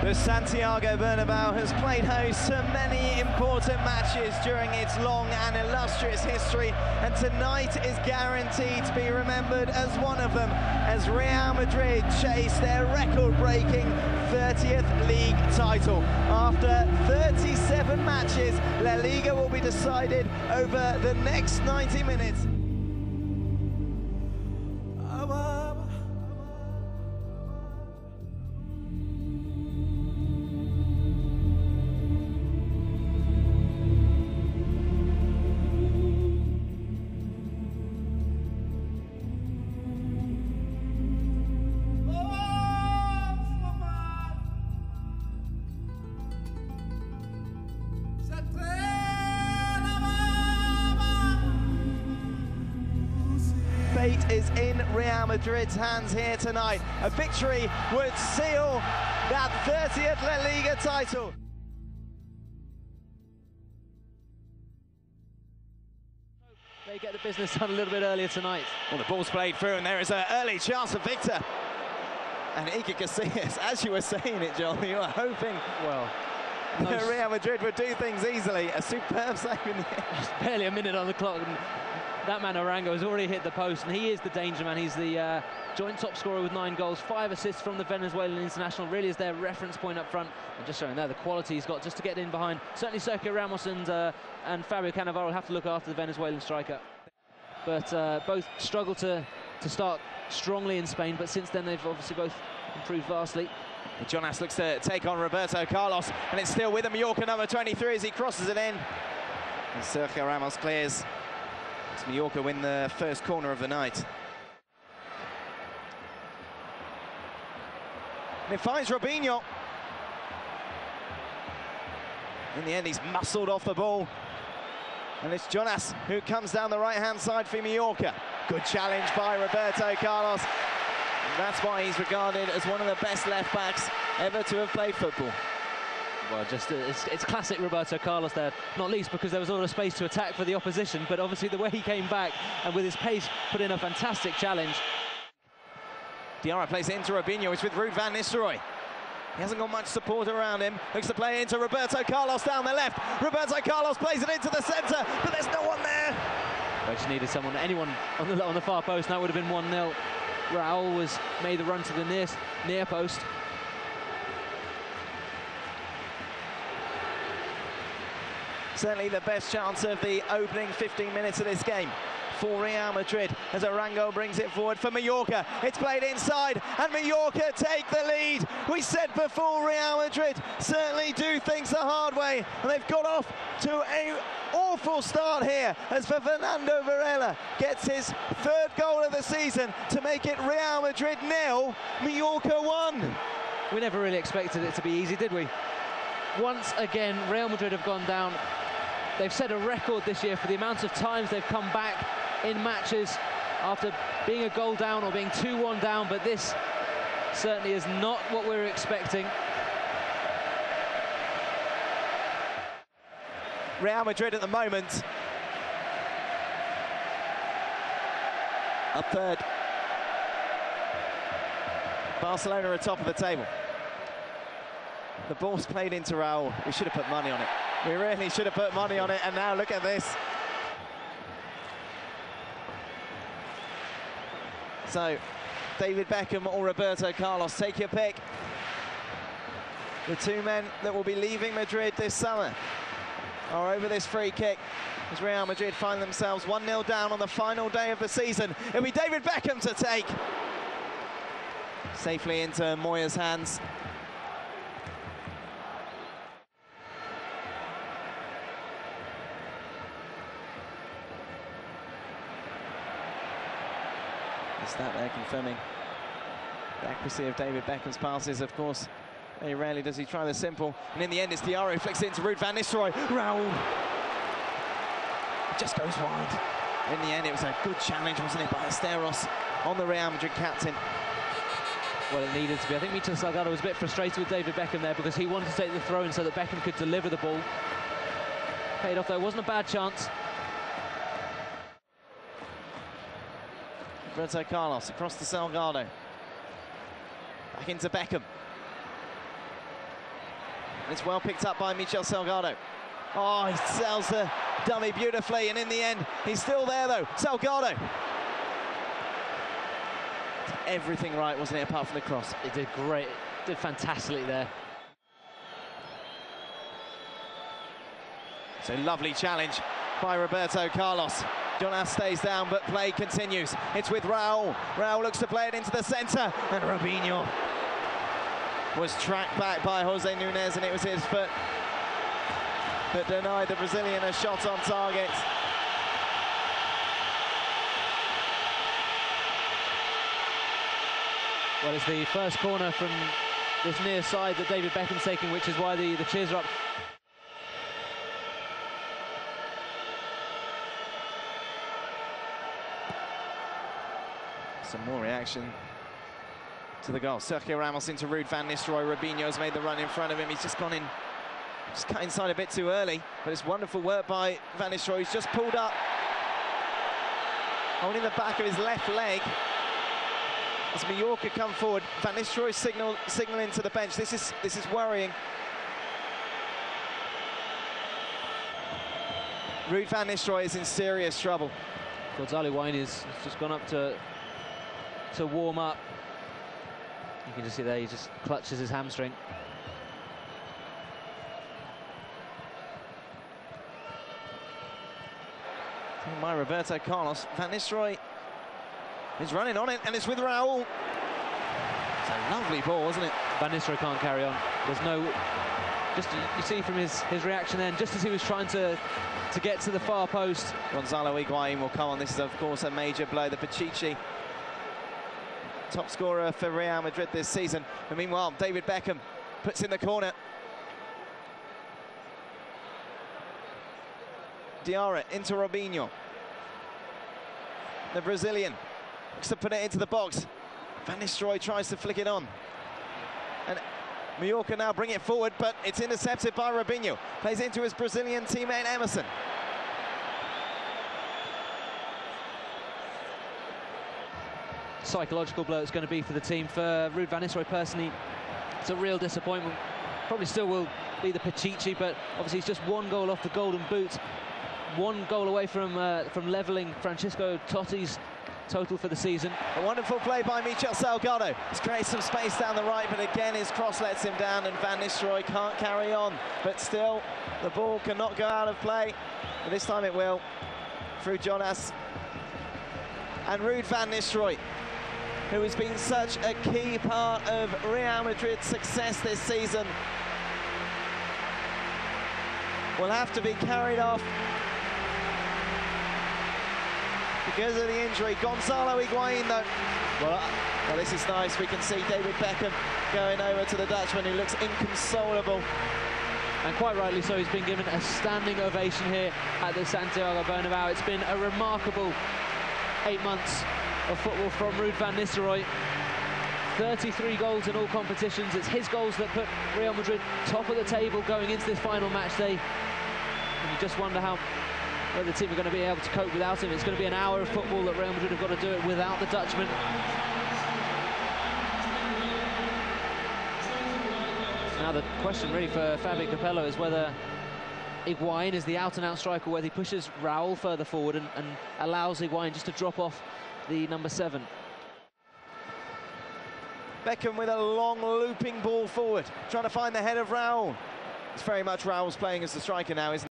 The Santiago Bernabeu has played host to many important matches during its long and illustrious history, and tonight is guaranteed to be remembered as one of them, as Real Madrid chase their record-breaking 30th league title. After 37 matches, La Liga will be decided over the next 90 minutes. Fate is in Real Madrid's hands here tonight. A victory would seal that 30th La Liga title. They get the business done a little bit earlier tonight. Well, the ball's played through and there is an early chance for Victor. And Iker Casillas, as you were saying it, Joel, you were hoping Well, that Real Madrid would do things easily. A superb save in the end. Barely a minute on the clock. And that man Arango has already hit the post, and he is the danger man. He's the joint top scorer with 9 goals, 5 assists from the Venezuelan international. Really is their reference point up front. And just showing there the quality he's got just to get in behind. Certainly Sergio Ramos and Fabio Cannavaro will have to look after the Venezuelan striker. But both struggled to start strongly in Spain, but since then they've obviously both improved vastly. Jonas looks to take on Roberto Carlos, and it's still with him, Mallorca number 23 as he crosses it in. And Sergio Ramos clears. As Mallorca win the first corner of the night. And it finds Robinho. In the end, he's muscled off the ball. And it's Jonas who comes down the right-hand side for Mallorca. Good challenge by Roberto Carlos. And that's why he's regarded as one of the best left-backs ever to have played football. Well, just it's classic Roberto Carlos there, not least because there was a lot of space to attack for the opposition, but obviously the way he came back and with his pace put in a fantastic challenge. Diarra plays it into Robinho, it's with Ruud van Nistelrooy. He hasn't got much support around him. Looks to play into Roberto Carlos down the left. Roberto Carlos plays it into the centre, but there's no one there. They just needed anyone on the far post, and that would have been 1-0. Raul made the run to the near post. Certainly the best chance of the opening 15 minutes of this game for Real Madrid as Arango brings it forward for Mallorca. It's played inside and Mallorca take the lead. We said before, Real Madrid certainly do things the hard way, and they've got off to an awful start here as Fernando Varela gets his 3rd goal of the season to make it Real Madrid 0, Mallorca 1. We never really expected it to be easy, did we? Once again, Real Madrid have gone down. They've set a record this year for the amount of times they've come back in matches after being a goal down or being 2-1 down, but this certainly is not what we're expecting. Real Madrid at the moment up 3rd. Barcelona are top of the table. The ball's played into Raul. We should have put money on it. We really should have put money on it, and now look at this. So, David Beckham or Roberto Carlos, take your pick. The 2 men that will be leaving Madrid this summer are over this free kick as Real Madrid find themselves 1-0 down on the final day of the season. It'll be David Beckham to take. Safely into Moya's hands. That there confirming the accuracy of David Beckham's passes. Of course, very rarely does he try the simple, and in the end it's Diarra who flicks it into Ruud van Nistelrooy. Raul just goes wide. In the end it was a good challenge, wasn't it, by Esteros on the Real Madrid captain. Well, it needed to be. I think Mito Salgado was a bit frustrated with David Beckham there because he wanted to take the throw-in so that Beckham could deliver the ball. Paid off though, wasn't a bad chance. Roberto Carlos across to Salgado. Back into Beckham. And it's well picked up by Michel Salgado. Oh, he sells the dummy beautifully, and in the end, he's still there though. Salgado. Everything right, wasn't it, apart from the cross? It did great, did fantastically there. So lovely challenge by Roberto Carlos. Jonas stays down, but play continues. It's with Raul. Raul looks to play it into the centre, and Robinho was tracked back by Jose Nunes, and it was his foot that denied the Brazilian a shot on target. Well, it's the first corner from this near side that David Beckham's taking, which is why the cheers are up. Some more reaction to the goal. Sergio Ramos into Ruud van Nistelrooy. Robinho's made the run in front of him. He's just gone in, just cut inside a bit too early. But it's wonderful work by van Nistelrooy. He's just pulled up, holding the back of his left leg. As Mallorca come forward, van Nistelrooy signalling to the bench. This is worrying. Ruud van Nistelrooy is in serious trouble. Gonzalo Higuain has just gone up to warm up. You can just see there, he just clutches his hamstring. By Roberto Carlos, van Nistelrooy is running on it, and it's with Raul. It's a lovely ball, isn't it? Van Nistelrooy can't carry on. There's no, just you see from his reaction then, just as he was trying to get to the far post. Gonzalo Higuain will come on. This is, of course, a major blow. The Pichichi, top scorer for Real Madrid this season. And meanwhile, David Beckham puts in the corner. Diarra into Robinho. The Brazilian looks to put it into the box. Van Nistelrooy tries to flick it on. And Mallorca now bring it forward, but it's intercepted by Robinho. Plays into his Brazilian teammate Emerson. Psychological blow it's going to be for the team. For Ruud van Nistelrooy personally, it's a real disappointment. Probably still will be the Pichichi, but obviously he's just one goal off the golden boot. One goal away from levelling Francisco Totti's total for the season. A wonderful play by Michel Salgado. He's created some space down the right, but again his cross lets him down, and Van Nistelrooy can't carry on. But still, the ball cannot go out of play. But this time it will, through Jonas. And Ruud van Nistelrooy, who has been such a key part of Real Madrid's success this season, will have to be carried off because of the injury. Gonzalo Higuain, though. Well, this is nice. We can see David Beckham going over to the Dutchman, who looks inconsolable. And quite rightly so, he's been given a standing ovation here at the Santiago Bernabeu. It's been a remarkable 8 months of football from Ruud van Nistelrooy. 33 goals in all competitions. It's his goals that put Real Madrid top of the table going into this final match day. And you just wonder whether the team are going to be able to cope without him. It's going to be an hour of football that Real Madrid have got to do it without the Dutchman. Now the question really for Fabio Capello is whether Higuain is the out-and-out striker, whether he pushes Raul further forward and allows Higuain just to drop off the number 7. Beckham with a long looping ball forward, trying to find the head of Raul. It's very much Raul's playing as the striker now, isn't it?